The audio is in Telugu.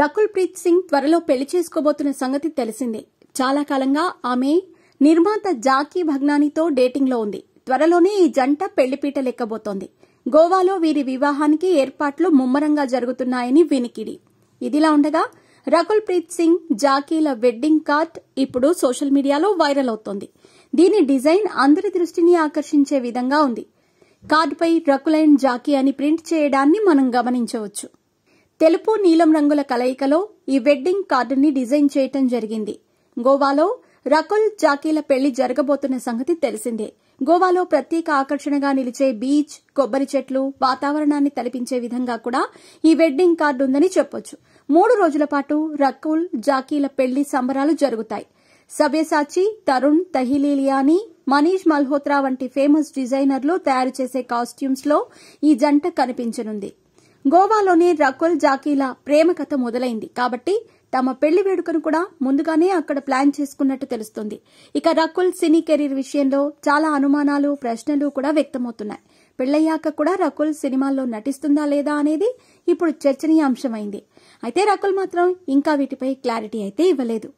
రకుల్ ప్రీత్ సింగ్ త్వరలో పెళ్లి చేసుకోబోతున్న సంగతి తెలిసిందే. చాలా కాలంగా ఆమె నిర్మాత జాకీ భగ్నానీతో డేటింగ్లో ఉంది. త్వరలోనే ఈ జంట పెళ్లిపీటలెక్కబోతోంది. గోవాలో వీరి వివాహానికి ఏర్పాట్లు ముమ్మరంగా జరుగుతున్నాయని వినికిడి. ఇదిలా ఉండగా రకుల్ ప్రీత్ సింగ్, జాకీల వెడ్డింగ్ కార్డ్ ఇప్పుడు సోషల్ మీడియాలో వైరల్ అవుతోంది. దీని డిజైన్ అందరి దృష్టిని ఆకర్షించే విధంగా ఉంది. కార్డుపై రకుల్ అండ్ జాకీ అని ప్రింట్ చేయడాన్ని మనం గమనించవచ్చు. తెలుపు, నీలం రంగుల కలయికలో ఈ వెడ్డింగ్ కార్డుని డిజైన్ చేయటం జరిగింది. గోవాలో రకుల్, జాకీల పెళ్లి జరగబోతున్న సంగతి తెలిసిందే. గోవాలో ప్రత్యేక ఆకర్షణగా నిలిచే బీచ్, కొబ్బరి చెట్లు, వాతావరణాన్ని తలపించే విధంగా కూడా ఈ వెడ్డింగ్ కార్డు ఉందని చెప్పొచ్చు. 3 రోజుల పాటు రకుల్, జాకీల పెళ్లి సంబరాలు జరుగుతాయి. సవ్యసాచి, తరుణ్ తహిలియానీ, మనీష్ మల్హోత్రా వంటి ఫేమస్ డిజైనర్లు తయారు చేసే కాస్ట్యూమ్స్ లో ఈ జంట కనిపించనుంది. గోవాలోనే రకుల్, జాకీల ప్రేమ కథ మొదలైంది కాబట్టి తమ పెళ్లి వేడుకను కూడా ముందుగానే అక్కడ ప్లాన్ చేసుకున్నట్టు తెలుస్తుంది. ఇక రకుల్ సినీ కెరీర్ విషయంలో చాలా అనుమానాలు, ప్రశ్నలు కూడా వ్యక్తమవుతున్నాయి. పెళ్లయ్యాక కూడా రకుల్ సినిమాల్లో నటిస్తుందా లేదా అనేది ఇప్పుడు చర్చనీయాంశమైంది. అయితే రకుల్ మాత్రం ఇంకా వీటిపై క్లారిటీ అయితే ఇవ్వలేదు.